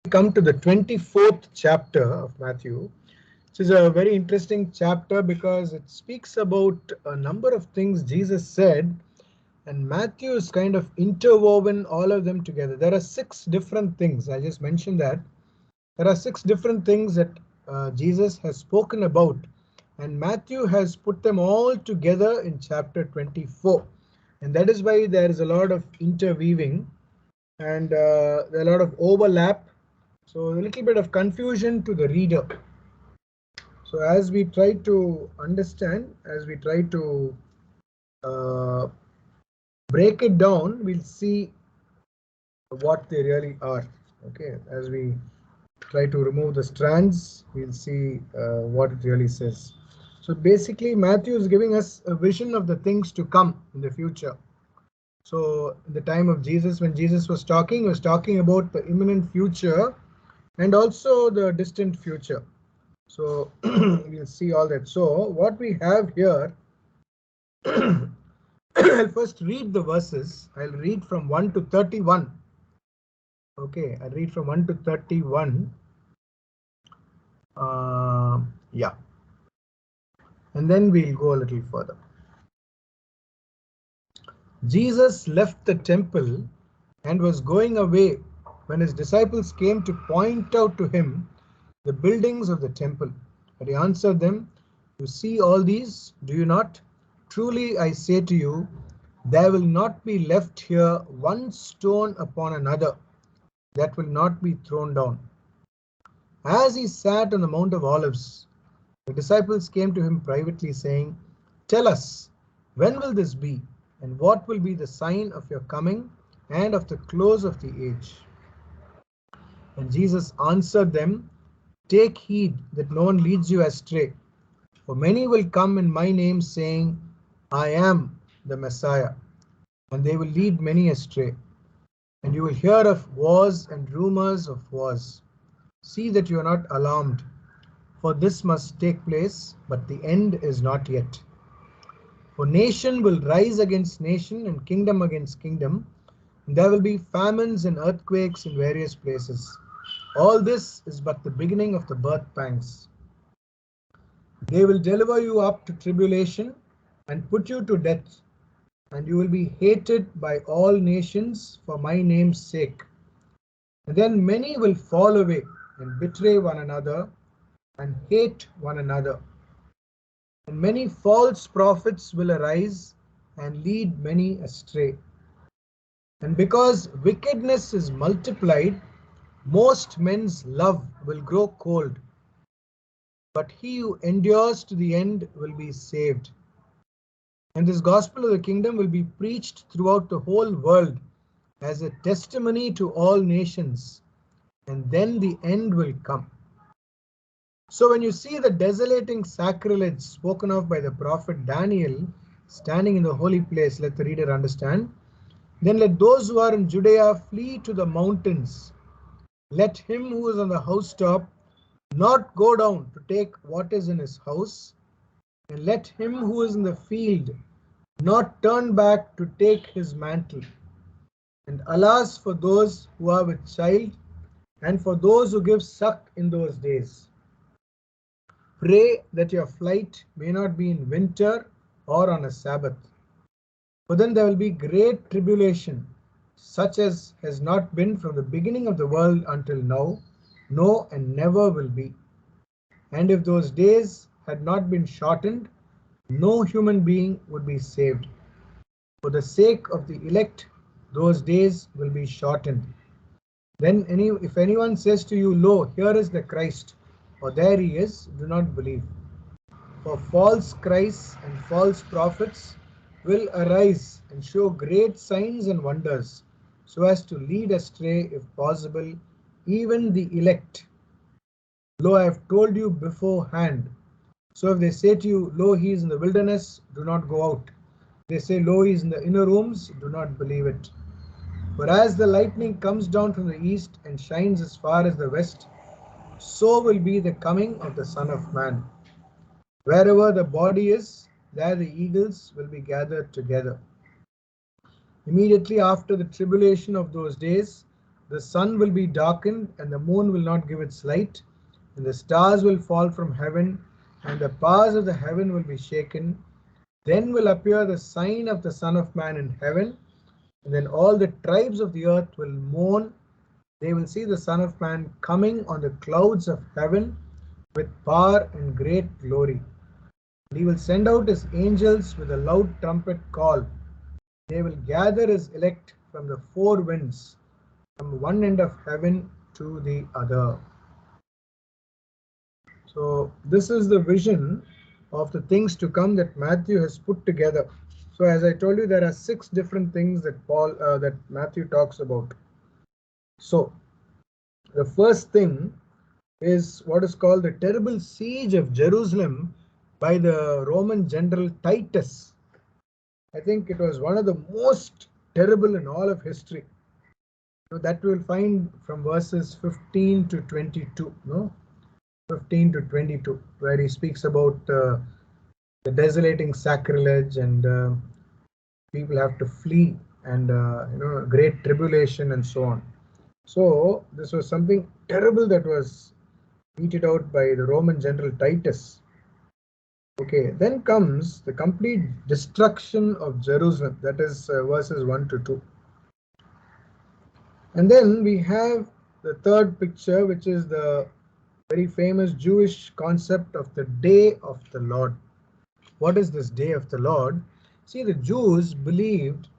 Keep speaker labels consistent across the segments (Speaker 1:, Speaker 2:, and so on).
Speaker 1: come to the 24th chapter of Matthew. This is a very interesting chapter because it speaks about a number of things Jesus said, and Matthew is kind of interwoven all of them together. There are 6 different things. I just mentioned that. There are 6 different things that Jesus has spoken about, and Matthew has put them all together in chapter 24. And that is why there is a lot of interweaving and there are a lot of overlap. So a little bit of confusion to the reader. So as we try to understand, as we try to break it down, we'll see what they really are. Okay, as we try to remove the strands, we'll see what it really says. So basically, Matthew is giving us a vision of the things to come in the future. So in the time of Jesus, when Jesus was talking, he was talking about the imminent future and also the distant future. So we'll see all that. So what we have here, I'll first read the verses. I'll read from 1 to 31. Okay, I'll read from 1 to 31. Yeah. And then we'll go a little further. Jesus left the temple and was going away when his disciples came to point out to him the buildings of the temple. But he answered them, "You see all these, do you not? Truly I say to you, there will not be left here one stone upon another that will not be thrown down." As he sat on the Mount of Olives, the disciples came to him privately, saying, "Tell us, when will this be? And what will be the sign of your coming and of the close of the age?" And Jesus answered them, "Take heed that no one leads you astray. For many will come in my name, saying, 'I am the Messiah,' and they will lead many astray. And you will hear of wars and rumors of wars. See that you are not alarmed, for this must take place, but the end is not yet. For nation will rise against nation and kingdom against kingdom, and there will be famines and earthquakes in various places. All this is but the beginning of the birth pangs. They will deliver you up to tribulation and put you to death, and you will be hated by all nations for my name's sake. And then many will fall away and betray one another and hate one another. And many false prophets will arise and lead many astray. And because wickedness is multiplied, most men's love will grow cold. But he who endures to the end will be saved. And this gospel of the kingdom will be preached throughout the whole world as a testimony to all nations, and then the end will come. So when you see the desolating sacrilege spoken of by the prophet Daniel standing in the holy place, let the reader understand. Then let those who are in Judea flee to the mountains. Let him who is on the housetop not go down to take what is in his house, and let him who is in the field not turn back to take his mantle. And alas for those who are with child, and for those who give suck in those days. Pray that your flight may not be in winter or on a Sabbath. For then there will be great tribulation, such as has not been from the beginning of the world until now, no, and never will be. And if those days had not been shortened, no human being would be saved. For the sake of the elect, those days will be shortened. Then if anyone says to you, "Lo, here is the Christ," or "There he is," do not believe. For false Christs and false prophets will arise and show great signs and wonders, so as to lead astray, if possible, even the elect. Lo, I have told you beforehand. So if they say to you, "Lo, he is in the wilderness," do not go out. If they say, "Lo, he is in the inner rooms," do not believe it. For as the lightning comes down from the east and shines as far as the west, so will be the coming of the Son of Man. Wherever the body is, there the eagles will be gathered together. Immediately after the tribulation of those days, the sun will be darkened and the moon will not give its light, and the stars will fall from heaven, and the powers of the heaven will be shaken. Then will appear the sign of the Son of Man in heaven, and then all the tribes of the earth will mourn. They will see the Son of Man coming on the clouds of heaven with power and great glory. And he will send out his angels with a loud trumpet call. They will gather his elect from the four winds, from one end of heaven to the other. So this is the vision of the things to come that Matthew has put together. So as I told you, there are 6 different things that that Matthew talks about. So the first thing is what is called the terrible siege of Jerusalem by the Roman general Titus. I think it was one of the most terrible in all of history. So that we will find from verses 15 to 22, no? 15 to 22, where he speaks about the desolating sacrilege, and people have to flee, and great tribulation and so on. So this was something terrible that was meted out by the Roman general Titus. Okay, then comes the complete destruction of Jerusalem, that is verses 1 to 2. And then we have the third picture, which is the very famous Jewish concept of the day of the Lord. What is this day of the Lord? See, the Jews believed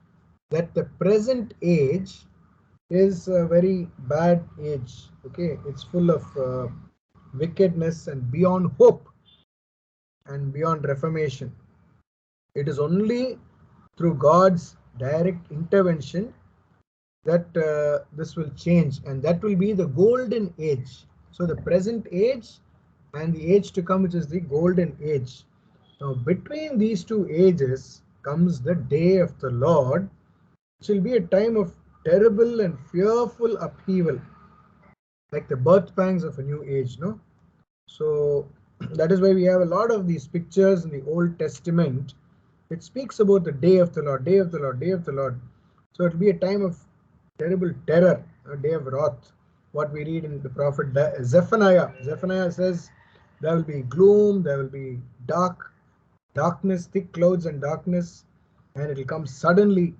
Speaker 1: that the present age is a very bad age. Okay, it's full of wickedness and beyond hope and beyond reformation. It is only through God's direct intervention that this will change, and that will be the golden age. So the present age and the age to come, which is the golden age. Now between these two ages comes the day of the Lord, which will be a time of terrible and fearful upheaval, like the birth pangs of a new age, no? So that is why we have a lot of these pictures in the Old Testament. It speaks about the day of the Lord, day of the Lord, day of the Lord. So it will be a time of terrible terror, a day of wrath. What we read in the prophet Zephaniah. Zephaniah says there will be gloom, there will be darkness, thick clouds and darkness, and it will come suddenly.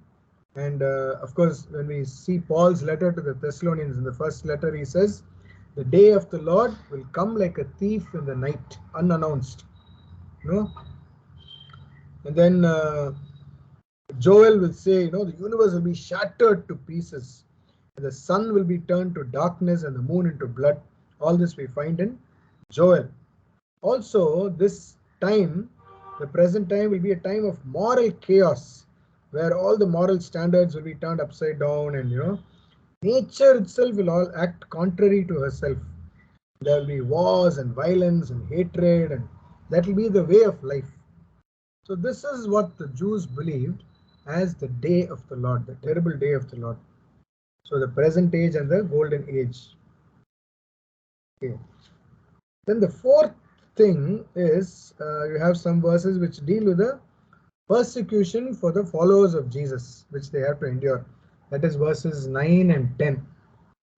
Speaker 1: And of course, when we see Paul's letter to the Thessalonians, in the first letter he says, the day of the Lord will come like a thief in the night, unannounced. No? And then Joel will say, the universe will be shattered to pieces. The sun will be turned to darkness and the moon into blood. All this we find in Joel. Also, this time, the present time, will be a time of moral chaos, where all the moral standards will be turned upside down, and nature itself will all act contrary to herself. There will be wars and violence and hatred, and that will be the way of life. So this is what the Jews believed as the day of the Lord, the terrible day of the Lord. So the present age and the golden age. Okay. Then the fourth thing is you have some verses which deal with the persecution for the followers of Jesus, which they have to endure. That is verses 9 and 10.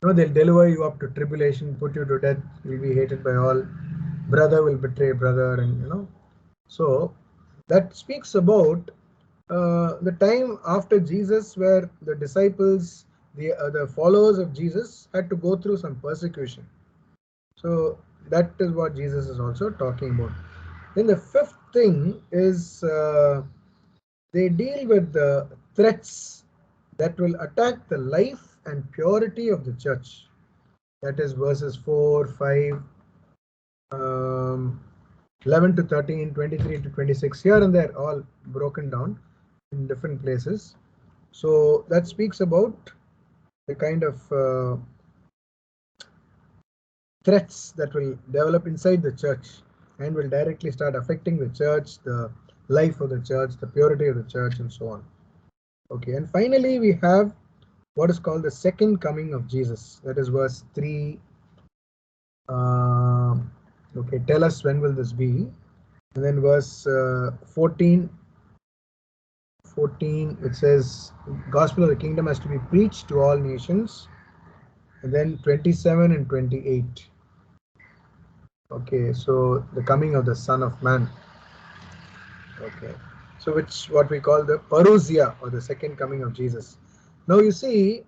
Speaker 1: They'll deliver you up to tribulation, put you to death, you'll be hated by all. Brother will betray brother, and So that speaks about the time after Jesus, where the disciples, the followers of Jesus, had to go through some persecution. So that is what Jesus is also talking about. Then the fifth thing is they deal with the threats that will attack the life and purity of the church. That is verses 4, 5, 11 to 13, 23 to 26, here and there, all broken down in different places. So that speaks about the kind of threats that will develop inside the church and will directly start affecting the church, the life of the church, the purity of the church, and so on. Okay, and finally we have what is called the second coming of Jesus. That is verse 3. Okay, tell us when will this be? And then verse 14, it says, gospel of the kingdom has to be preached to all nations. And then 27 and 28. Okay, so the coming of the Son of Man. Okay, so which what we call the parousia, or the second coming of Jesus. Now you see,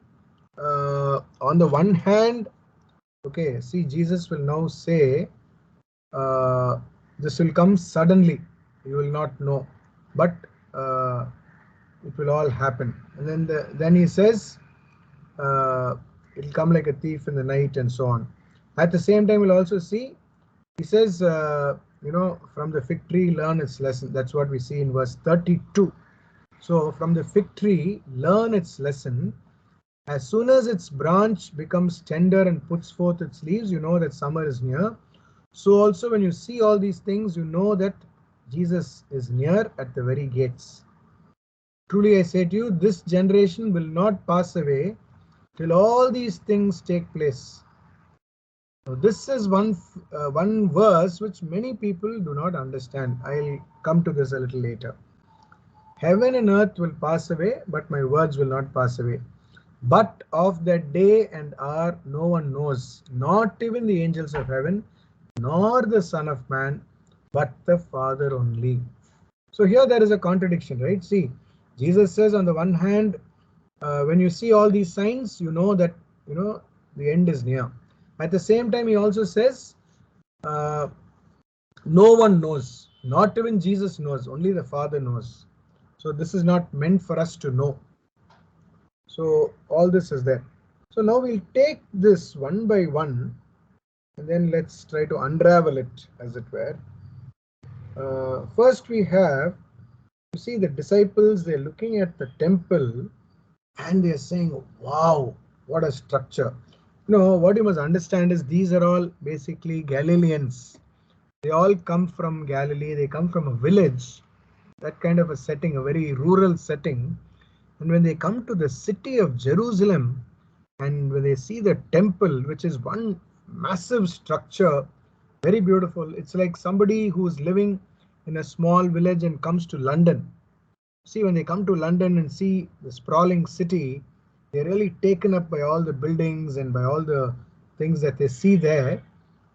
Speaker 1: on the one hand, okay, see, Jesus will now say, this will come suddenly, you will not know, but it will all happen. And then he says, uh, it'll come like a thief in the night, and so on. At the same time, we'll also see, he says, from the fig tree learn its lesson. That's what we see in verse 32. So from the fig tree learn its lesson. As soon as its branch becomes tender and puts forth its leaves, you know that summer is near. So also when you see all these things, you know that Jesus is near at the very gates. Truly I say to you, this generation will not pass away till all these things take place. Now, this is one verse which many people do not understand. I'll come to this a little later. Heaven and earth will pass away, but my words will not pass away. But of the day and hour no one knows, not even the angels of heaven, nor the Son of Man, but the Father only. So here there is a contradiction, right? See, Jesus says on the one hand, when you see all these signs, you know that the end is near. At the same time, he also says, no one knows, not even Jesus knows, only the Father knows. So this is not meant for us to know. So all this is there. So now we'll take this one by one, and then let's try to unravel it, as it were. First we have, you see, the disciples, they're looking at the temple and they're saying, wow, what a structure. What you must understand is these are all basically Galileans. They all come from Galilee. They come from a village, that kind of a setting, a very rural setting. And when they come to the city of Jerusalem, and when they see the temple, which is one massive structure, very beautiful, it's like somebody who's living in a small village and comes to London. See, when they come to London and see the sprawling city, they're really taken up by all the buildings and by all the things that they see there.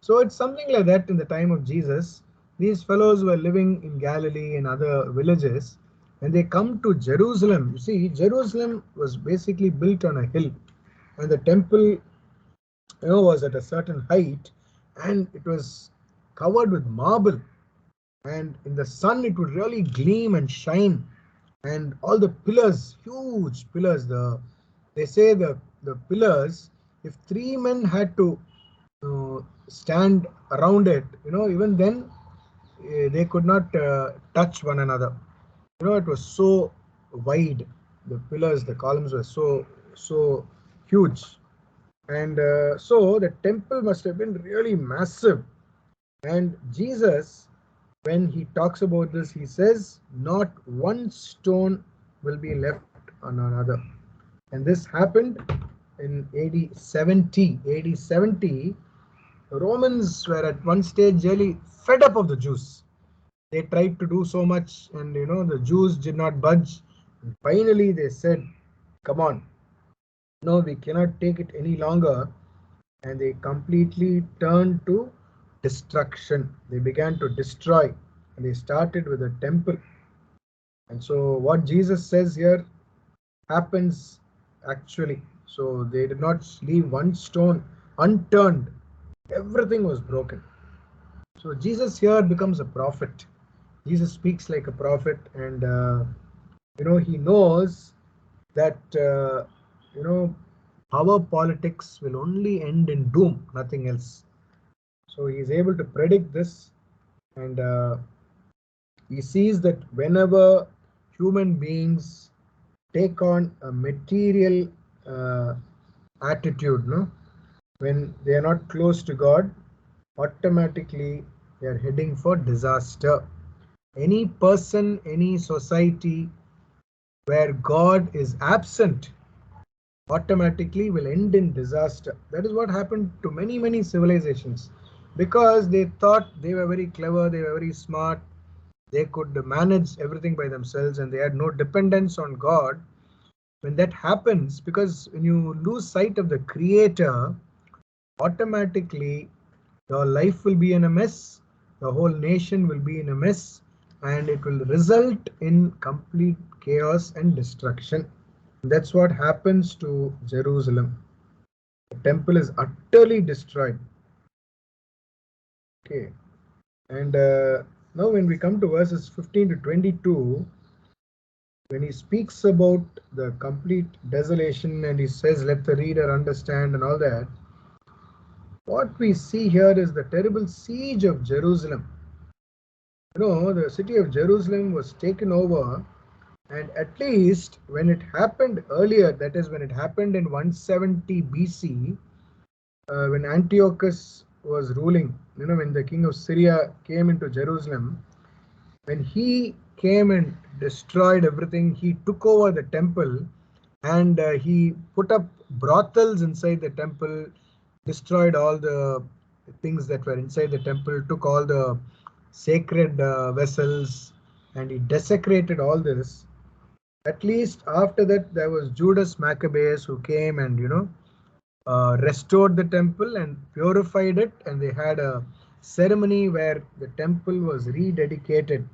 Speaker 1: So it's something like that in the time of Jesus. These fellows were living in Galilee and other villages. When they come to Jerusalem, you see, Jerusalem was basically built on a hill, and the temple, was at a certain height, and it was covered with marble, and in the sun it would really gleam and shine, and all the pillars, huge pillars, they say the pillars, if three men had to stand around it, even then they could not touch one another. It was so wide. The pillars, the columns were so huge, and so the temple must have been really massive. And Jesus, when he talks about this, he says, not one stone will be left on another. And this happened in AD 70. AD 70, the Romans were at one stage really fed up of the Jews. They tried to do so much, and the Jews did not budge. And finally they said, come on, no, we cannot take it any longer. And they completely turned to destruction. They began to destroy, and they started with a temple. And so what Jesus says here happens actually. So they did not leave one stone unturned. Everything was broken. So Jesus here becomes a prophet. Jesus speaks like a prophet, and he knows that power politics will only end in doom, nothing else. So he is able to predict this, and he sees that whenever human beings take on a material attitude, when they are not close to God, automatically they are heading for disaster. Any person, any society where God is absent automatically will end in disaster. That is what happened to many civilizations, because they thought they were very clever, they were very smart, they could manage everything by themselves, and they had no dependence on God. When that happens, because when you lose sight of the Creator, automatically your life will be in a mess, the whole nation will be in a mess, and it will result in complete chaos and destruction. That's what happens to Jerusalem. The temple is utterly destroyed. Okay, and now when we come to verses 15 to 22, when he speaks about the complete desolation and he says, let the reader understand and all that, what we see here is the terrible siege of Jerusalem. You know, the city of Jerusalem was taken over, and at least when it happened earlier, that is, when it happened in 170 BC, when Antiochus was ruling, you know, when the king of Syria came into Jerusalem, when he came and destroyed everything, he took over the temple, and he put up brothels inside the temple, destroyed all the things that were inside the temple, took all the sacred vessels, and he desecrated all this. At least after that, there was Judas Maccabeus who came and, restored the temple and purified it, and they had a ceremony where the temple was rededicated.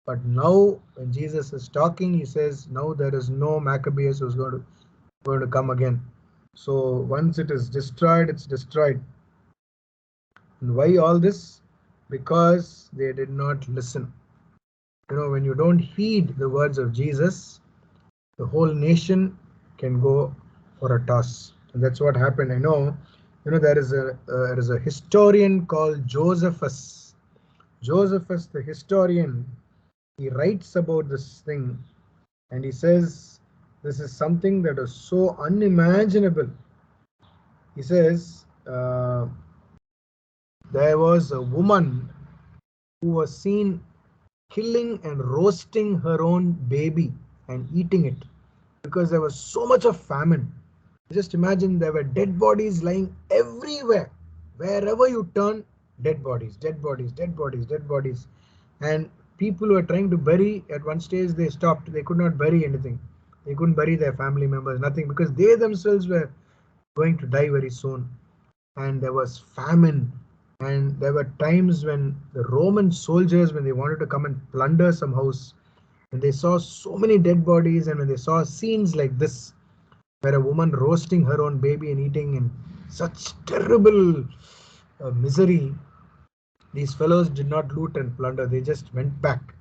Speaker 1: But now, when Jesus is talking, he says, now there is no Maccabeus who's going to come again. So once it is destroyed, it's destroyed. And why all this? Because they did not listen. You know, when you don't heed the words of Jesus, the whole nation can go for a toss. And that's what happened. I know, there is a historian called Josephus. Josephus, the historian, he writes about this thing, and he says this is something that is so unimaginable. He says there was a woman who was seen killing and roasting her own baby and eating it because there was so much of famine. Just imagine, there were dead bodies lying everywhere. Wherever you turn, dead bodies, dead bodies, dead bodies, dead bodies. And people were trying to bury. At one stage they stopped. They could not bury anything. They couldn't bury their family members, nothing, because they themselves were going to die very soon. And there was famine. And there were times when the Roman soldiers, when they wanted to come and plunder some house, when they saw so many dead bodies, and when they saw scenes like this, where a woman roasting her own baby and eating in such terrible misery, these fellows did not loot and plunder. They just went back.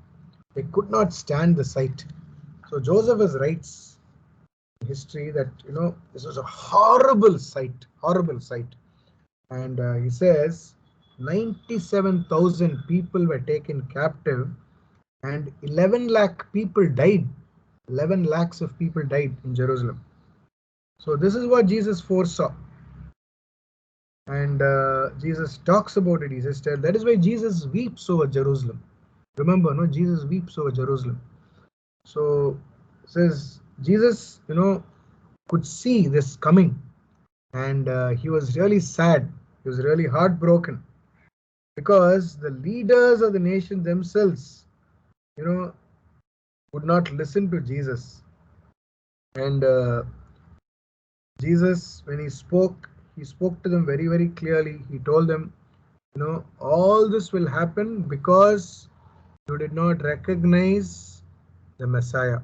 Speaker 1: They could not stand the sight. So Josephus writes in history that, this was a horrible sight, horrible sight. And he says 97,000 people were taken captive and 11 lakh people died. 11 lakhs of people died in Jerusalem. So this is what Jesus foresaw. And Jesus talks about it. He says, that is why Jesus weeps over Jerusalem. Remember, no, Jesus weeps over Jerusalem. So says Jesus, could see this coming, and he was really sad. He was really heartbroken because the leaders of the nation themselves, would not listen to Jesus. And Jesus, when he spoke to them very, very clearly. He told them, all this will happen because you did not recognize the Messiah,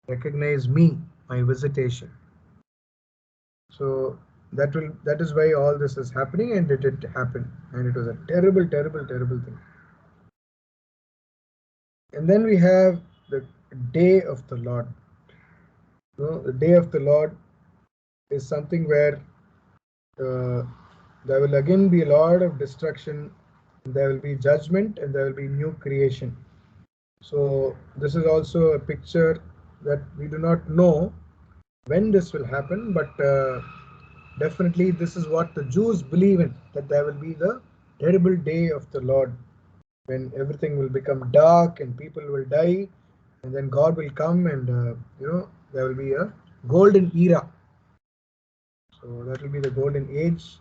Speaker 1: recognize me, my visitation. So that is why all this is happening, and it did happen, and it was a terrible, terrible, terrible thing. And then we have the day of the Lord. The day of the Lord is something where there will again be a lot of destruction, there will be judgment, and there will be new creation. So this is also a picture that we do not know when this will happen, but definitely this is what the Jews believe in, that there will be the terrible day of the Lord, when everything will become dark and people will die, and then God will come, and there will be a golden era. So that will be the golden age.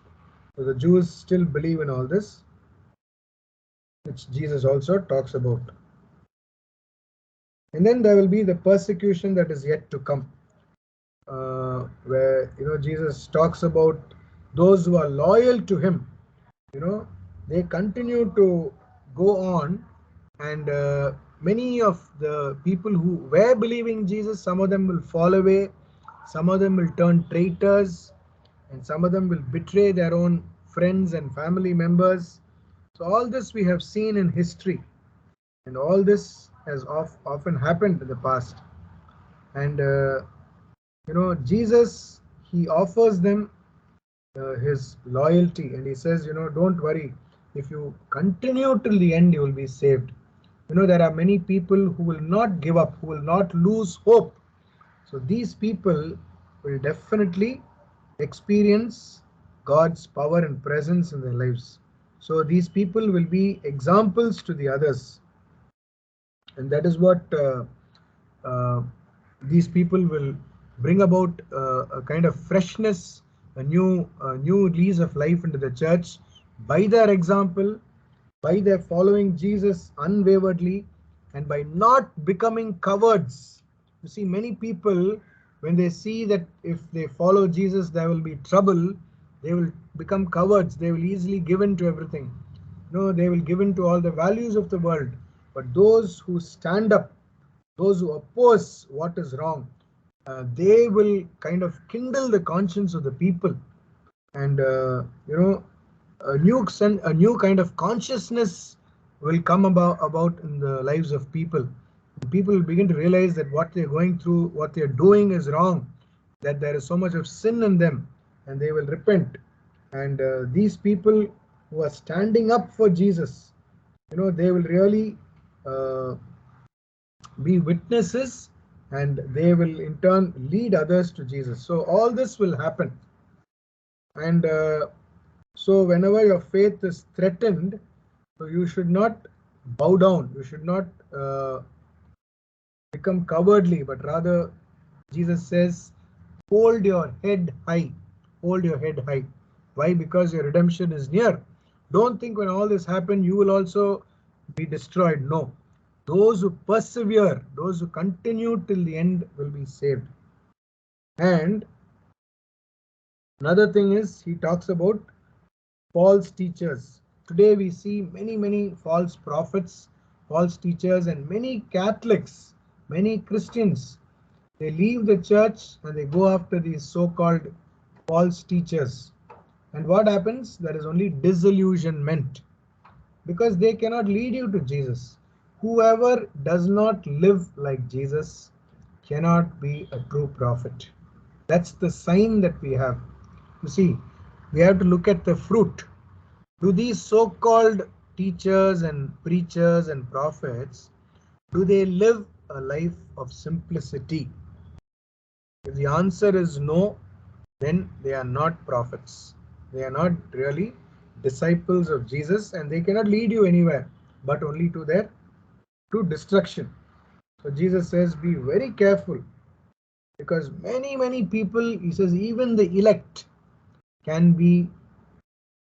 Speaker 1: So the Jews still believe in all this, which Jesus also talks about. And then there will be the persecution that is yet to come. where Jesus talks about those who are loyal to him. They continue to go on, and many of the people who were believing Jesus, some of them will fall away, some of them will turn traitors, and some of them will betray their own friends and family members. So all this we have seen in history, and all this has often happened in the past. And Jesus, he offers them his loyalty, and he says, don't worry, if you continue till the end, you will be saved. There are many people who will not give up, who will not lose hope. So these people will definitely experience God's power and presence in their lives. So these people will be examples to the others, and that is what uh, these people will bring about a kind of freshness, a new lease of life into the church by their example, by their following Jesus unwaveredly, and by not becoming cowards. You see, many people, when they see that if they follow Jesus there will be trouble, they will become cowards. They will easily give in to everything. They will give in to all the values of the world. But those who stand up, those who oppose what is wrong, they will kind of kindle the conscience of the people, and a new kind of consciousness will come about in the lives of people. People will begin to realize that what they're going through, what they're doing is wrong, that there is so much of sin in them, and they will repent. And these people who are standing up for Jesus, they will really uh, be witnesses, and they will in turn lead others to Jesus. So all this will happen. And so whenever your faith is threatened, so you should not bow down, you should not become cowardly, but rather Jesus says, hold your head high. Hold your head high. Why? Because your redemption is near. Don't think when all this happens you will also be destroyed. No. Those who persevere, those who continue till the end will be saved. And another thing is, he talks about false teachers. Today we see many false prophets, false teachers, and many Catholics, many Christians. They leave the church and they go after these so-called false teachers. And what happens? There is only disillusionment, because they cannot lead you to Jesus. Whoever does not live like Jesus cannot be a true prophet. That's the sign that we have. You see, we have to look at the fruit. Do these so-called teachers and preachers and prophets, do they live a life of simplicity? If the answer is no, then they are not prophets. They are not really disciples of Jesus, and they cannot lead you anywhere but only to destruction. So Jesus says, be very careful, because many people, he says, even the elect can be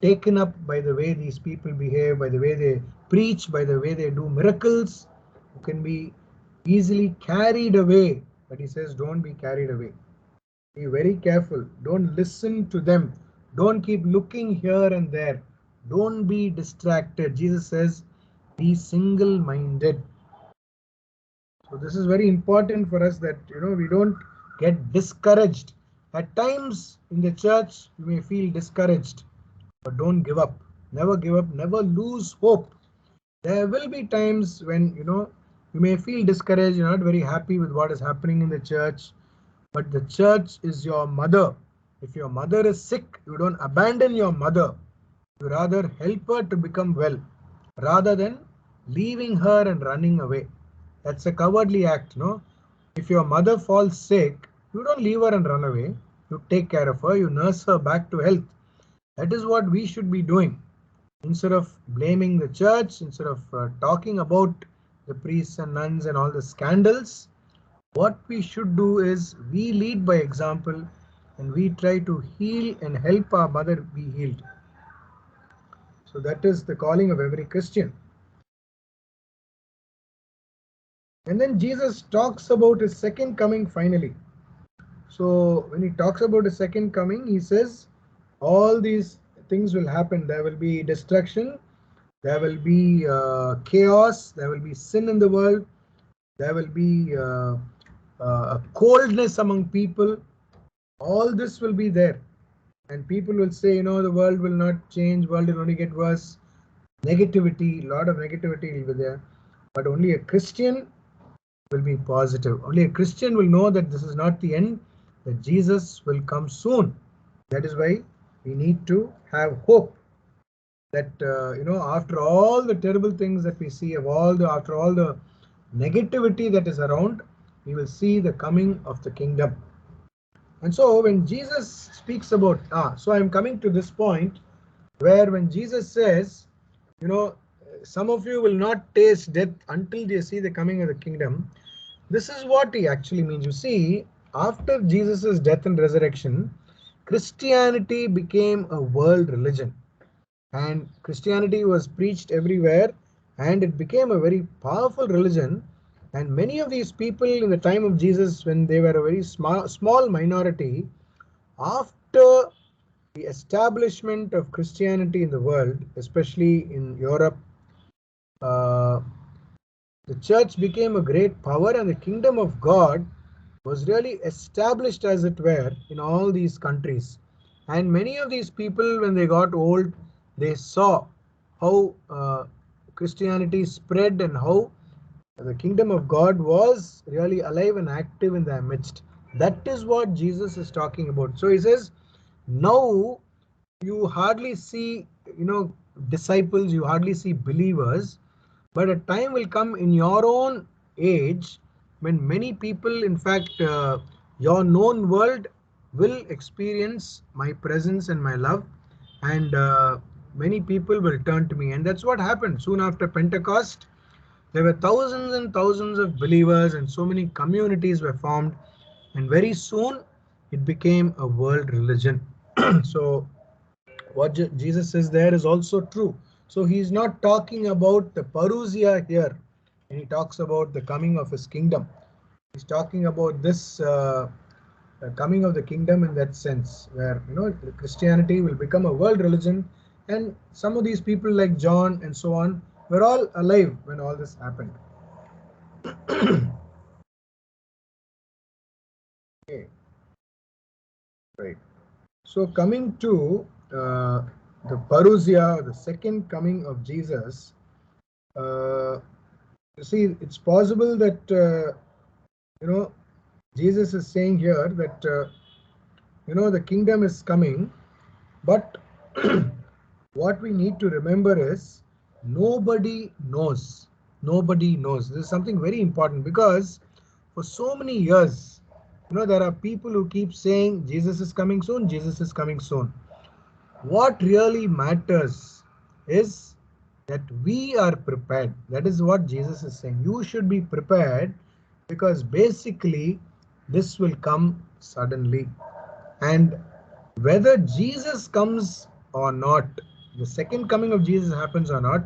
Speaker 1: taken up by the way these people behave, by the way they preach, by the way they do miracles, who can be easily carried away. But he says, don't be carried away. Be very careful. Don't listen to them. Don't keep looking here and there. Don't be distracted. Jesus says, be single-minded. So this is very important for us, that we don't get discouraged. At times in the church you may feel discouraged, but don't give up. Never give up. Never lose hope. There will be times when you may feel discouraged. You're not very happy with what is happening in the church. But the church is your mother. If your mother is sick, you don't abandon your mother. You rather help her to become well, rather than leaving her and running away. That's a cowardly act, no? If your mother falls sick, you don't leave her and run away. You take care of her, you nurse her back to health. That is what we should be doing. Instead of blaming the church, instead of talking about the priests and nuns and all the scandals, what we should do is we lead by example, and we try to heal and help our mother be healed. So that is the calling of every Christian. And then Jesus talks about his second coming finally. So when he talks about the second coming, he says all these things will happen. There will be destruction, there will be chaos, there will be sin in the world, there will be coldness among people. All this will be there. And people will say, the world will not change, world will only get worse. Negativity, lot of negativity will be there. But only a Christian will be positive. Only a Christian will know that this is not the end, that Jesus will come soon. That is why we need to have hope that, after all the terrible things that we see, after all the negativity that is around, we will see the coming of the kingdom. And so when Jesus speaks about, so I'm coming to this point where when Jesus says, some of you will not taste death until they see the coming of the kingdom. This is what he actually means. You see, after Jesus' death and resurrection, Christianity became a world religion. And Christianity was preached everywhere, and it became a very powerful religion. And many of these people in the time of Jesus, when they were a very small minority, after the establishment of Christianity in the world, especially in Europe, the church became a great power, and the kingdom of God was really established, as it were, in all these countries. And many of these people, when they got old, they saw how Christianity spread and how the kingdom of God was really alive and active in their midst. That is what Jesus is talking about. So he says, now you hardly see, disciples, you hardly see believers, but a time will come in your own age when many people, in fact, your known world will experience my presence and my love, and many people will turn to me. And that's what happened soon after Pentecost. There were thousands and thousands of believers, and so many communities were formed, and very soon it became a world religion. So what Jesus says there is also true. So he's not talking about the parousia here, and he talks about the coming of his kingdom. He's talking about this coming of the kingdom in that sense, where Christianity will become a world religion, and some of these people like John and so on were all alive when all this happened. Okay. Right. So coming to the parousia, the second coming of Jesus, you see, it's possible that Jesus is saying here that the kingdom is coming, but what we need to remember is nobody knows. Nobody knows. This is something very important, because for so many years, there are people who keep saying Jesus is coming soon, Jesus is coming soon. What really matters is that we are prepared. That is what Jesus is saying. You should be prepared, because basically this will come suddenly. And whether Jesus comes or not, the second coming of Jesus happens or not,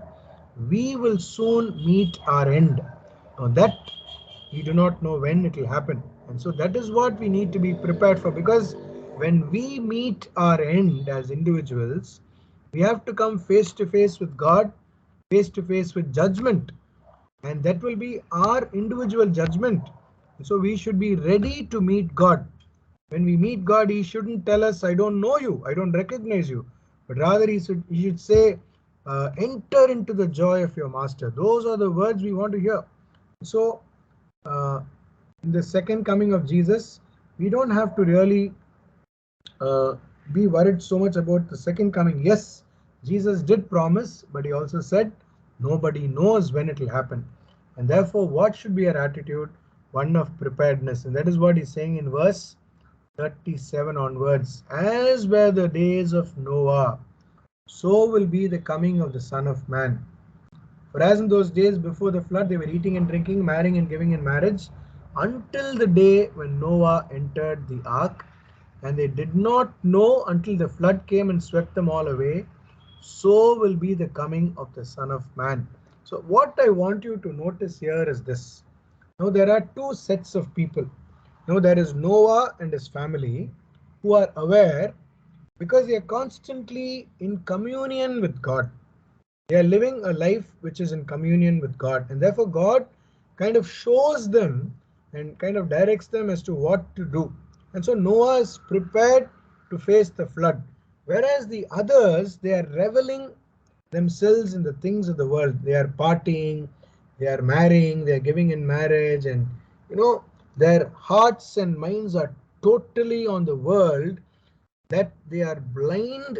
Speaker 1: we will soon meet our end. Now that we do not know when it will happen. And so that is what we need to be prepared for, because when we meet our end as individuals, we have to come face to face with God, face to face with judgment, and that will be our individual judgment. So we should be ready to meet God. When we meet God, he shouldn't tell us, I don't know you, I don't recognize you, but rather he should say, enter into the joy of your master. Those are the words we want to hear. So in the second coming of Jesus, we don't have to really be worried so much about the second coming. Yes, Jesus did promise, but he also said nobody knows when it will happen. And therefore, what should be our attitude? One of preparedness. And that is what he's saying in verse 37 onwards. As were the days of Noah, so will be the coming of the Son of Man. For as in those days before the flood, they were eating and drinking, marrying and giving in marriage, until the day when Noah entered the ark, and they did not know until the flood came and swept them all away. So will be the coming of the Son of Man. So what I want you to notice here is this. Now there are two sets of people. Now there is Noah and his family who are aware because they are constantly in communion with God. They are living a life which is in communion with God, and therefore God kind of shows them and kind of directs them as to what to do. And so Noah is prepared to face the flood, whereas the others, they are reveling themselves in the things of the world. They are partying, they are marrying, they are giving in marriage, and you know their hearts and minds are totally on the world, that they are blind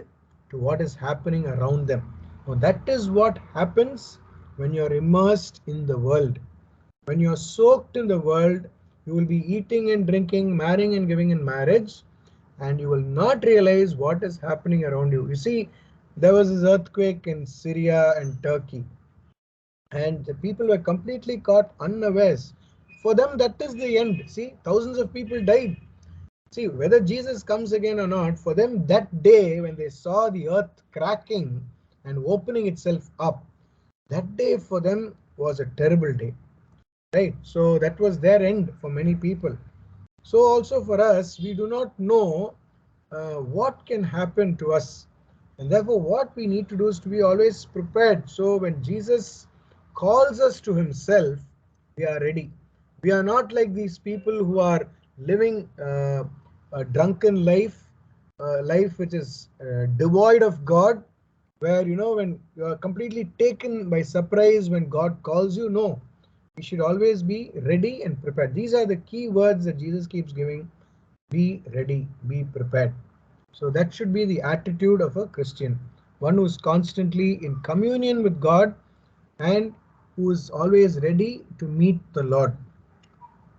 Speaker 1: to what is happening around them. Now, that is what happens when you're immersed in the world. When you're soaked in the world, you will be eating and drinking, marrying and giving in marriage, and you will not realize what is happening around you. You see, there was this earthquake in Syria and Turkey, and the people were completely caught unawares. For them, that is the end. See, thousands of people died. See, whether Jesus comes again or not, for them that day when they saw the earth cracking and opening itself up, that day for them was a terrible day, right? So that was their end for many people. So also for us, we do not know what can happen to us. And therefore, what we need to do is to be always prepared. So when Jesus calls us to himself, we are ready. We are not like these people who are living a drunken life, life which is devoid of God, where when you are completely taken by surprise when God calls you. No, we should always be ready and prepared. These are the key words that Jesus keeps giving. Be ready, be prepared. So that should be the attitude of a Christian, one who is constantly in communion with God and who is always ready to meet the Lord.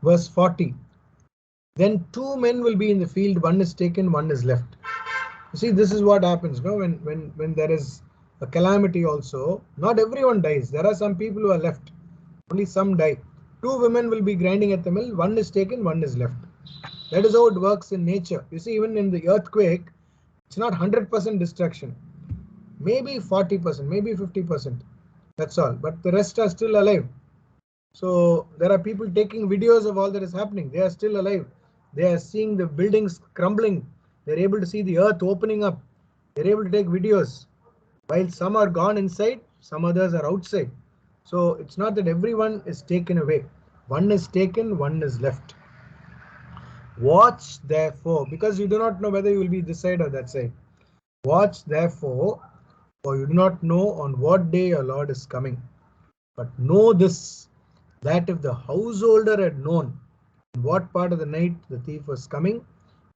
Speaker 1: Verse 40. Then two men will be in the field, one is taken, one is left. You see, this is what happens, no? When there is a calamity also, not everyone dies. There are some people who are left. Only some die. Two women will be grinding at the mill, one is taken, one is left. That is how it works in nature. You see, even in the earthquake, it's not 100% destruction. Maybe 40%, maybe 50%. That's all. But the rest are still alive. So there are people taking videos of all that is happening. They are still alive. They are seeing the buildings crumbling. They're able to see the earth opening up. They're able to take videos. While some are gone inside, some others are outside. So it's not that everyone is taken away. One is taken, one is left. Watch therefore, because you do not know whether you will be this side or that side. Watch therefore, for you do not know on what day your Lord is coming. But know this, that if the householder had known in what part of the night the thief was coming,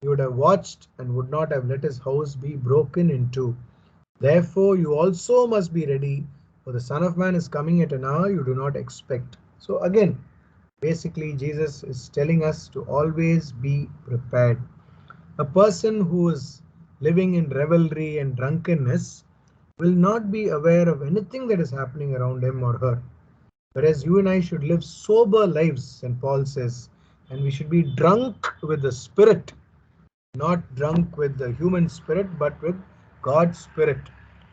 Speaker 1: he would have watched and would not have let his house be broken into. Therefore you also must be ready, for the Son of Man is coming at an hour you do not expect. So again, basically Jesus is telling us to always be prepared. A person who is living in revelry and drunkenness will not be aware of anything that is happening around him or her. Whereas you and I should live sober lives, St. Paul says, and we should be drunk with the Spirit, not drunk with the human spirit, but with God's Spirit,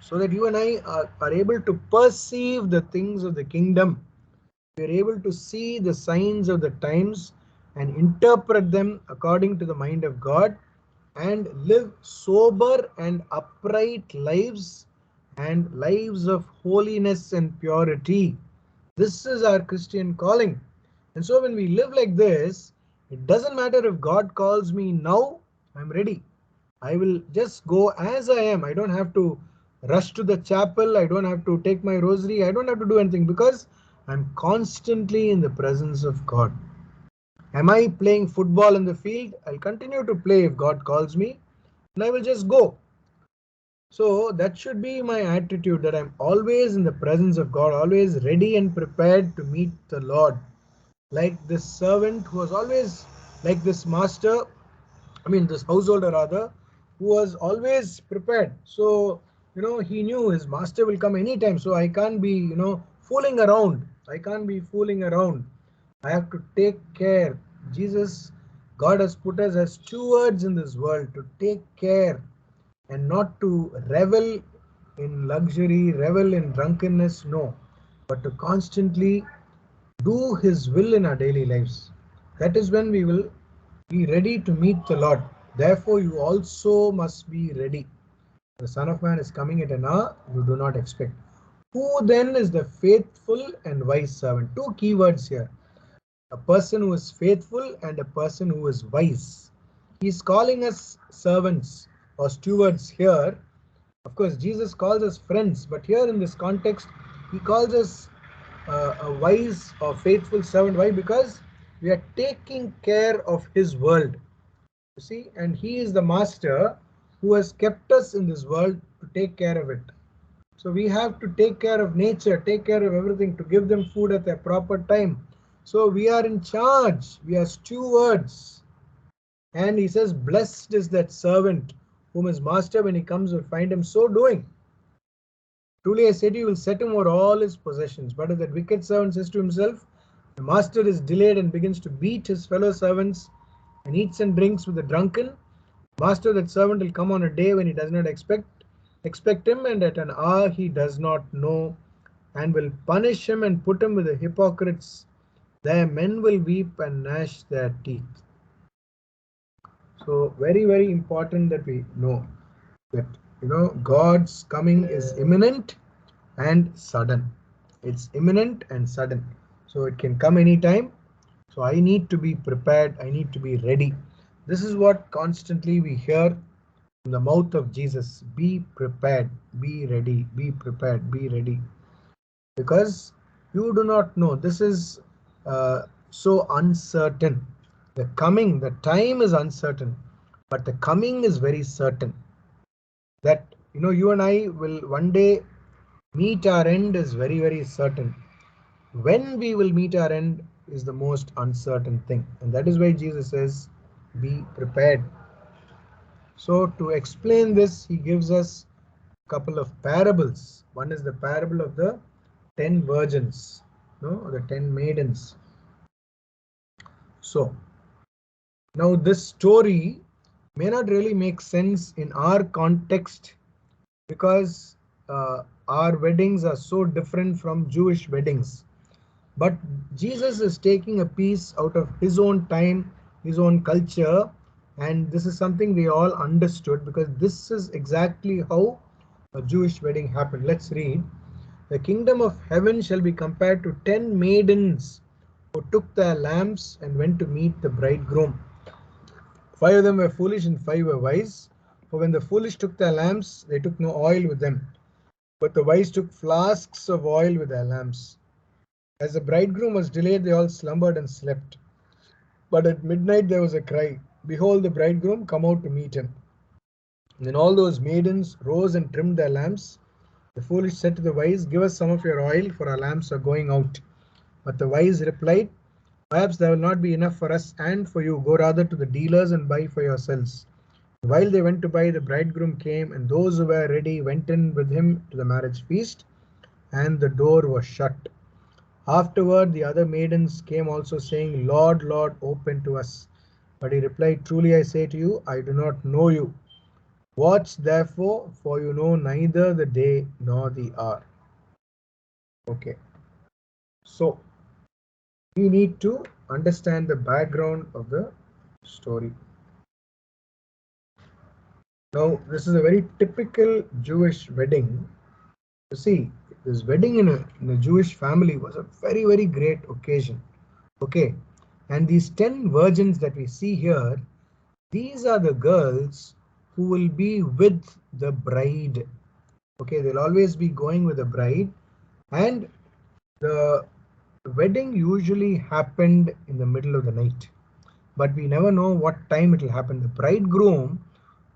Speaker 1: so that you and I are able to perceive the things of the kingdom. We are able to see the signs of the times and interpret them according to the mind of God, and live sober and upright lives and lives of holiness and purity. This is our Christian calling. And so when we live like this, it doesn't matter if God calls me now, I'm ready. I will just go as I am. I don't have to rush to the chapel. I don't have to take my rosary. I don't have to do anything because I'm constantly in the presence of God. Am I playing football in the field? I'll continue to play if God calls me, and I will just go. So that should be my attitude, that I'm always in the presence of God, always ready and prepared to meet the Lord. Like this servant who was always like this master, this householder rather, who was always prepared. So, he knew his master will come anytime. So I can't be, fooling around. I can't be fooling around. I have to take care. God has put us as stewards in this world to take care and not to revel in luxury, revel in drunkenness, no, but to constantly do His will in our daily lives. That is when we will Be ready to meet the Lord. Therefore, you also must be ready. The Son of Man is coming at an hour you do not expect. Who then is the faithful and wise servant? Two keywords here. A person who is faithful and a person who is wise. He's calling us servants or stewards here. Of course, Jesus calls us friends, but here in this context, he calls us a wise or faithful servant. Why? Because we are taking care of his world. You see, and he is the master who has kept us in this world to take care of it. So we have to take care of nature, take care of everything, to give them food at their proper time. So we are in charge, we are stewards. And he says, blessed is that servant whom his master, when he comes, will find him so doing. Truly I say to you, will set him over all his possessions. But if that wicked servant says to himself, the master is delayed, and begins to beat his fellow servants and eats and drinks with the drunken, master of that servant will come on a day when he does not expect him, and at an hour he does not know, and will punish him and put him with the hypocrites. There men will weep and gnash their teeth. So very, very important that we know that God's coming is imminent and sudden. It's imminent and sudden. So it can come anytime. So I need to be prepared. I need to be ready. This is what constantly we hear from the mouth of Jesus. Be prepared, be ready, be prepared, be ready. Because you do not know. This is so uncertain. The coming, the time is uncertain, but the coming is very certain. That you and I will one day meet our end is very, very certain. When we will meet our end is the most uncertain thing. And that is why Jesus says, be prepared. So to explain this, he gives us a couple of parables. One is the parable of the 10 virgins, the 10 maidens. So now this story may not really make sense in our context, because our weddings are so different from Jewish weddings. But Jesus is taking a piece out of his own time, his own culture, and this is something they all understood, because this is exactly how a Jewish wedding happened. Let's read. The kingdom of heaven shall be compared to 10 maidens who took their lamps and went to meet the bridegroom. 5 of them were foolish and 5 were wise. For when the foolish took their lamps, they took no oil with them, but the wise took flasks of oil with their lamps. As the bridegroom was delayed, they all slumbered and slept. But at midnight there was a cry, behold, the bridegroom, come out to meet him. And then all those maidens rose and trimmed their lamps. The foolish said to the wise, give us some of your oil, for our lamps are going out. But the wise replied, perhaps there will not be enough for us and for you. Go rather to the dealers and buy for yourselves. While they went to buy, the bridegroom came, and those who were ready went in with him to the marriage feast, and the door was shut. Afterward the other maidens came also, saying, Lord, Lord, open to us. But he replied, truly I say to you, I do not know you. Watch therefore, for you know neither the day nor the hour. Okay. So we need to understand the background of the story. Now, this is a very typical Jewish wedding. You see, this wedding in a Jewish family was a very, very great occasion. Okay. And these 10 virgins that we see here, these are the girls who will be with the bride. Okay, they'll always be going with the bride. And the wedding usually happened in the middle of the night, but we never know what time it will happen. The bridegroom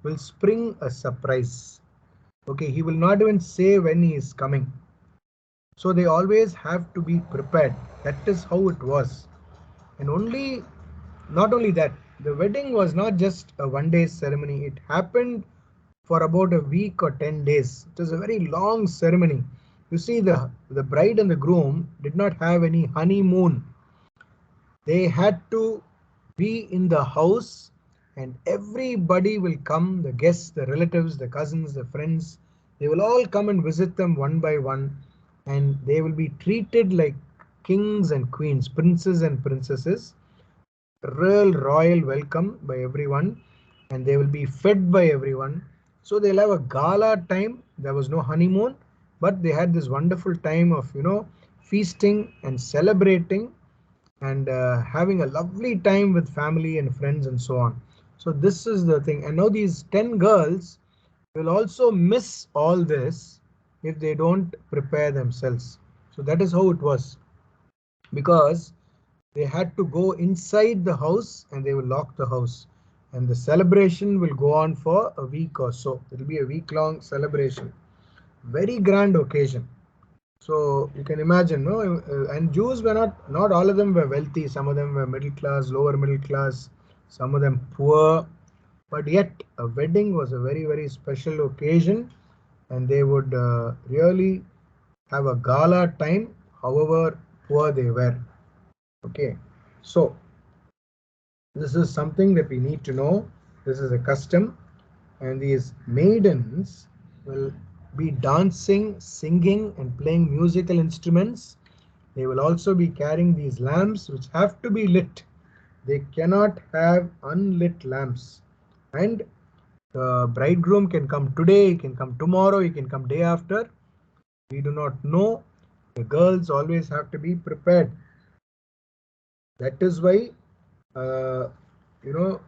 Speaker 1: will spring a surprise. Okay, he will not even say when he is coming. So they always have to be prepared. That is how it was. And not only that, the wedding was not just a one-day ceremony. It happened for about a week or 10 days. It was a very long ceremony. You see, the bride and the groom did not have any honeymoon. They had to be in the house, and everybody will come, the guests, the relatives, the cousins, the friends. They will all come and visit them one by one, and they will be treated like kings and queens, princes and princesses. real royal welcome by everyone, and they will be fed by everyone. So they'll have a gala time. There was no honeymoon, but they had this wonderful time of, feasting and celebrating and having a lovely time with family and friends and so on. So this is the thing. And now these 10 girls will also miss all this if they don't prepare themselves. So that is how it was, because they had to go inside the house and they will lock the house, and the celebration will go on for a week or so. It will be a week-long celebration, very grand occasion. So you can imagine, no? And Jews were not all of them were wealthy. Some of them were middle class, lower middle class, some of them poor. But yet, a wedding was a very, very special occasion, and they would really have a gala time, however poor they were. Okay, so this is something that we need to know. This is a custom, and these maidens will be dancing, singing, and playing musical instruments. They will also be carrying these lamps which have to be lit. They cannot have unlit lamps. And the bridegroom can come today, he can come tomorrow, he can come day after. We do not know. The girls always have to be prepared. That is why, uh, you know,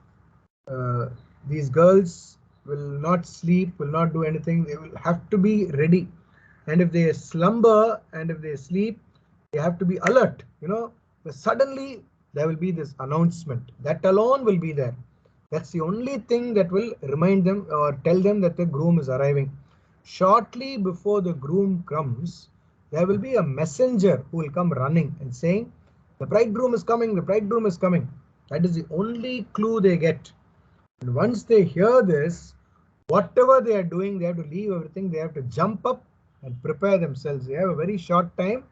Speaker 1: uh, these girls will not sleep, will not do anything. They will have to be ready. And if they slumber and if they sleep, they have to be alert. But suddenly there will be this announcement. That alone will be there. That's the only thing that will remind them or tell them that the groom is arriving. Shortly before the groom comes, there will be a messenger who will come running and saying, the bridegroom is coming, the bridegroom is coming. That is the only clue they get. And once they hear this, whatever they are doing, they have to leave everything. They have to jump up and prepare themselves. They have a very short time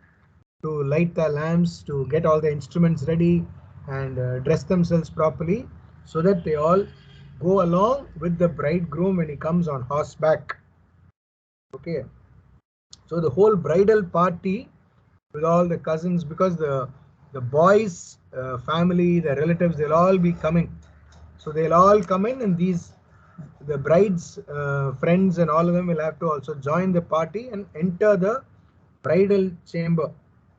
Speaker 1: to light the lamps, to get all the instruments ready, and dress themselves properly, so that they all go along with the bridegroom when he comes on horseback. Okay. So the whole bridal party with all the cousins, because the boys' family, the relatives, they'll all be coming. So they'll all come in, and the bride's friends and all of them will have to also join the party and enter the bridal chamber,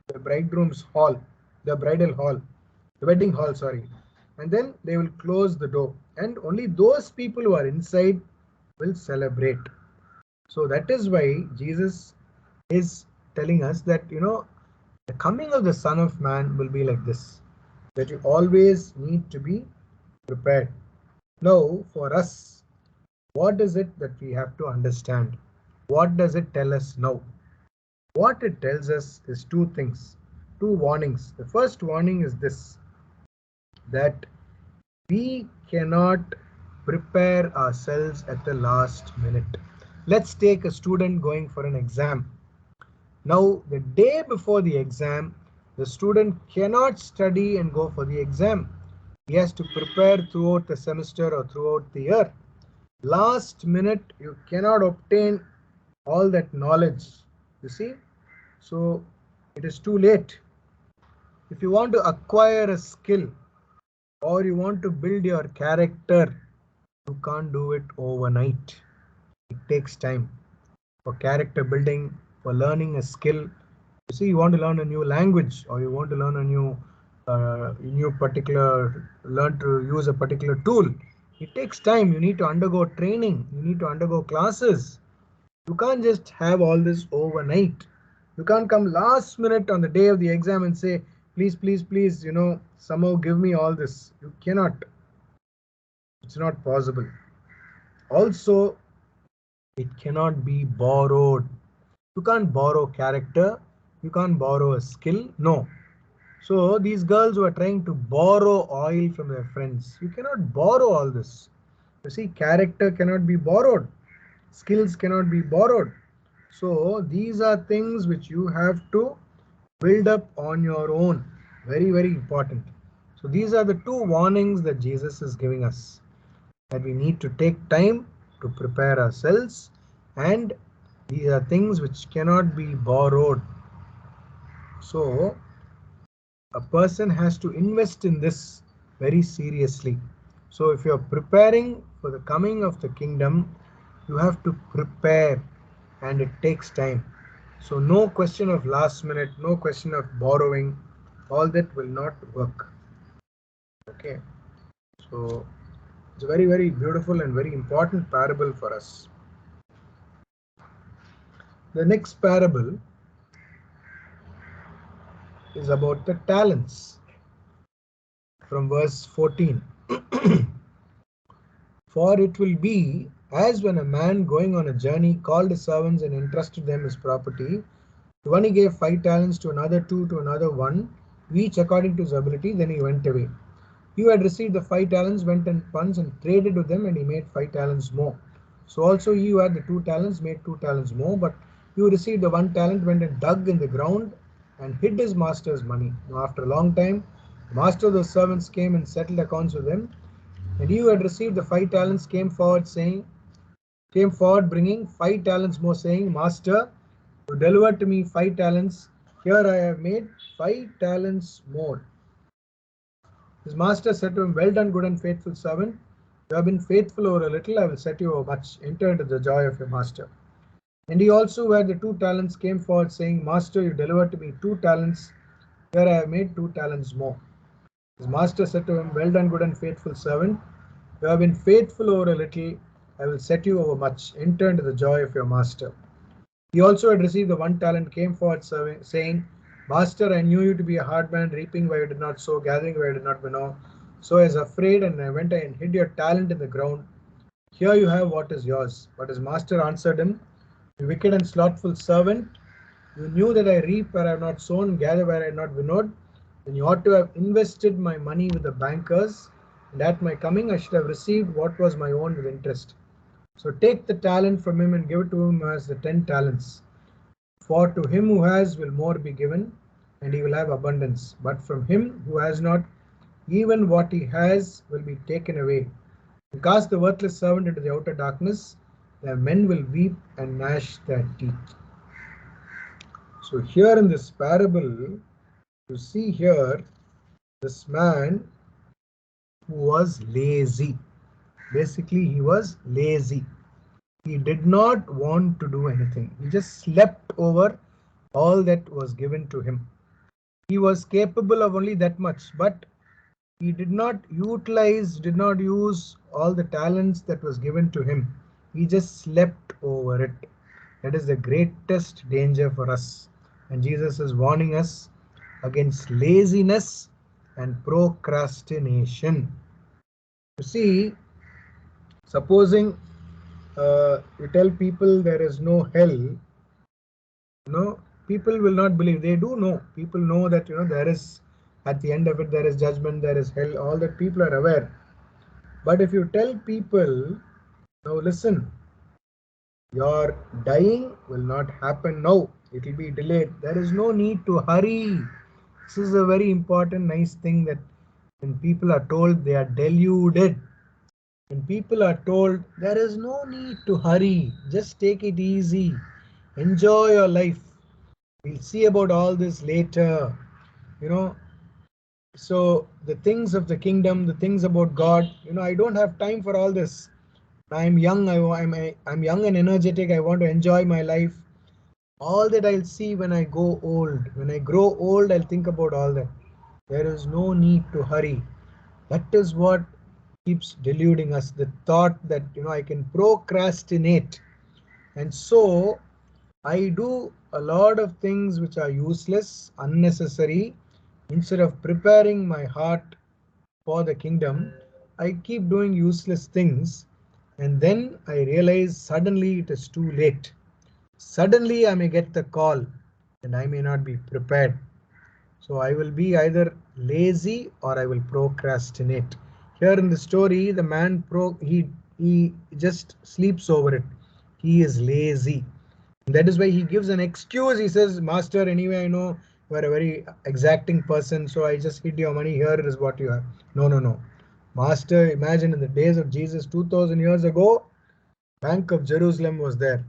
Speaker 1: the bridegroom's hall, the bridal hall, the wedding hall, sorry. And then they will close the door, and only those people who are inside will celebrate. So that is why Jesus is telling us that, the coming of the Son of Man will be like this, that you always need to be prepared. Now, for us, what is it that we have to understand? What does it tell us now? What it tells us is two things, two warnings. The first warning is this, that we cannot prepare ourselves at the last minute. Let's take a student going for an exam. Now, the day before the exam, the student cannot study and go for the exam. He has to prepare throughout the semester or throughout the year. Last minute, you cannot obtain all that knowledge. You see? So it is too late. If you want to acquire a skill or you want to build your character, you can't do it overnight. It takes time. For character building, for learning a skill. You see, you want to learn a new language, or you want to learn a new learn to use a particular tool. It takes time. You need to undergo training. You need to undergo classes. You can't just have all this overnight. You can't come last minute on the day of the exam and say, please, please, please, somehow give me all this. You cannot. It's not possible. Also, it cannot be borrowed. You can't borrow character. You can't borrow a skill. No. So these girls were trying to borrow oil from their friends. You cannot borrow all this. You see, character cannot be borrowed. Skills cannot be borrowed. So these are things which you have to build up on your own. Very, very important. So these are the two warnings that Jesus is giving us, that we need to take time to prepare ourselves, and these are things which cannot be borrowed. So a person has to invest in this. very seriously. So if you are preparing for the coming of the kingdom, you have to prepare, and it takes time. So no question of last minute, no question of borrowing, all that will not work. Okay, so it's a very, very beautiful and very important parable for us. The next parable is about the talents from verse 14. For it will be as when a man going on a journey called his servants and entrusted them his property. To one he gave 5 talents, to another 2, to another 1, each according to his ability. Then he went away. He who had received the 5 talents went at once and traded with them, and he made 5 talents more. So also he who had the 2 talents made 2 talents more. But he who received the 1 talent went and dug in the ground and hid his master's money. Now after a long time, the master of those servants came and settled accounts with them. And he who had received the 5 talents came forward, bringing 5 talents more, saying, Master, you delivered to me 5 talents. Here I have made 5 talents more. His master said to him, Well done, good and faithful servant. You have been faithful over a little, I will set you over much. Enter into the joy of your master. And he also, who had the 2 talents, came forward, saying, Master, you delivered to me 2 talents. Here I have made 2 talents more. His master said to him, Well done, good and faithful servant. You have been faithful over a little, I will set you over much. Enter into the joy of your master. He also had received the 1 talent, came forward, saying, Master, I knew you to be a hard man, reaping where you did not sow, gathering where you did not winnow. So I was afraid, and I went and hid your talent in the ground. Here you have what is yours. But his master answered him, You wicked and slothful servant, you knew that I reap where I have not sown, gather where I have not winnowed. Then you ought to have invested my money with the bankers, and at my coming I should have received what was my own with interest. So take the talent from him and give it to him as the 10 talents. For to him who has will more be given, and he will have abundance. But from him who has not, even what he has will be taken away. And cast the worthless servant into the outer darkness, where men will weep and gnash their teeth. So here in this parable, you see here this man who was lazy. Basically, he was lazy. He did not want to do anything. He just slept over all that was given to him. He was capable of only that much, but he did not use all the talents that was given to him. He just slept over it. That is the greatest danger for us. And Jesus is warning us against laziness and procrastination. You see, supposing you tell people there is no hell, people will not believe. They do know. People know that there is, at the end of it, there is judgment, there is hell. All that people are aware. But if you tell people, now listen, your dying will not happen now. It will be delayed. There is no need to hurry. This is a very important, nice thing, that when people are told they are deluded, when people are told there is no need to hurry, just take it easy, enjoy your life. We'll see about all this later. So the things of the kingdom, the things about God, I don't have time for all this. I'm young. I'm young and energetic. I want to enjoy my life. All that I'll see when I go old. When I grow old, I'll think about all that. There is no need to hurry. That is what keeps deluding us. The thought that I can procrastinate, and so I do a lot of things which are useless, unnecessary. Instead of preparing my heart for the kingdom, I keep doing useless things, and then I realize suddenly it is too late. Suddenly I may get the call and I may not be prepared. So I will be either lazy or I will procrastinate. Here in the story, the man he just sleeps over it. He is lazy. That is why he gives an excuse. He says, Master, anyway, I know you are a very exacting person, so I just hid your money. Here is what you have. No. Master, imagine in the days of Jesus 2000 years ago, Bank of Jerusalem was there.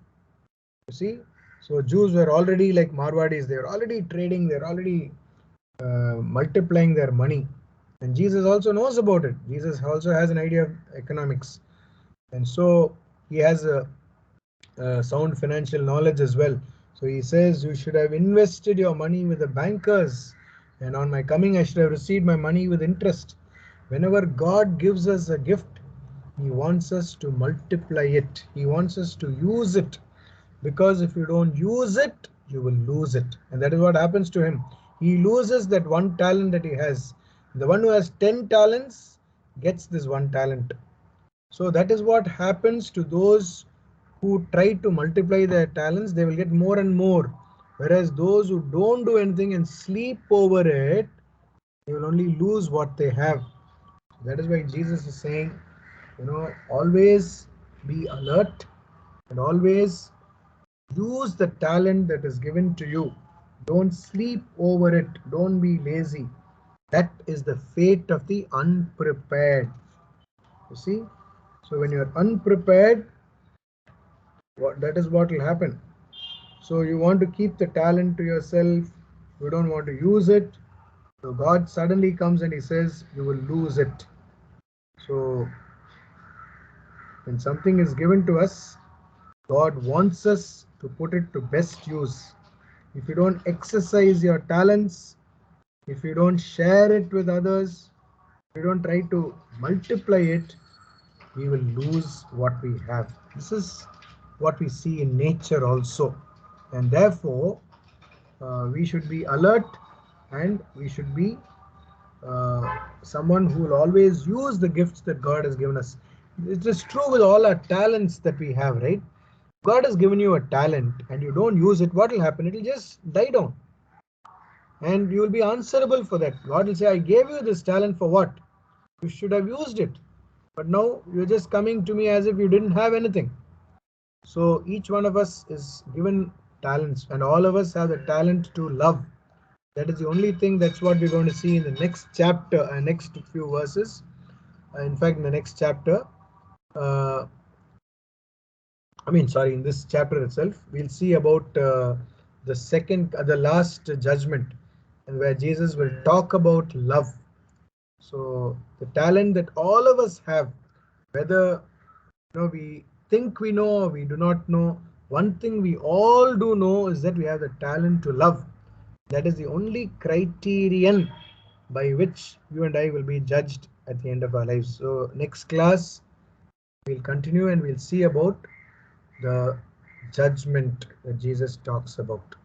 Speaker 1: You see? So Jews were already like Marwadis. They were already trading. They're already multiplying their money. And Jesus also knows about it. Jesus also has an idea of economics. And so he has a sound financial knowledge as well. So he says, you should have invested your money with the bankers, and on my coming I should have received my money with interest. Whenever God gives us a gift, he wants us to multiply it. He wants us to use it, because if you don't use it, you will lose it. And that is what happens to him. He loses that one talent that he has. The one who has 10 talents gets this one talent. So that is what happens to those who try to multiply their talents. They will get more and more. Whereas those who don't do anything and sleep over it, they will only lose what they have. That is why Jesus is saying, always be alert and always use the talent that is given to you. Don't sleep over it. Don't be lazy. That is the fate of the unprepared. You see? So when you are unprepared, that is what will happen. So you want to keep the talent to yourself. You don't want to use it. So God suddenly comes and he says, you will lose it. So when something is given to us, God wants us to put it to best use. If you don't exercise your talents, if you don't share it with others, if you don't try to multiply it, we will lose what we have. This is what we see in nature also. And therefore, we should be alert, and we should be someone who will always use the gifts that God has given us. It is true with all our talents that we have, right? God has given you a talent and you don't use it, what will happen? It will just die down. And you will be answerable for that. God will say, I gave you this talent for what? You should have used it. But now you're just coming to me as if you didn't have anything. So each one of us is given talents, and all of us have the talent to love. That is the only thing. That's what we're going to see in the next chapter, next few verses. In fact, in the next chapter, in this chapter itself, we'll see about the last judgment, and where Jesus will talk about love. So the talent that all of us have, whether we think we know or we do not know, one thing we all do know is that we have the talent to love. That is the only criterion by which you and I will be judged at the end of our lives. So next class, we'll continue and we'll see about the judgment that Jesus talks about.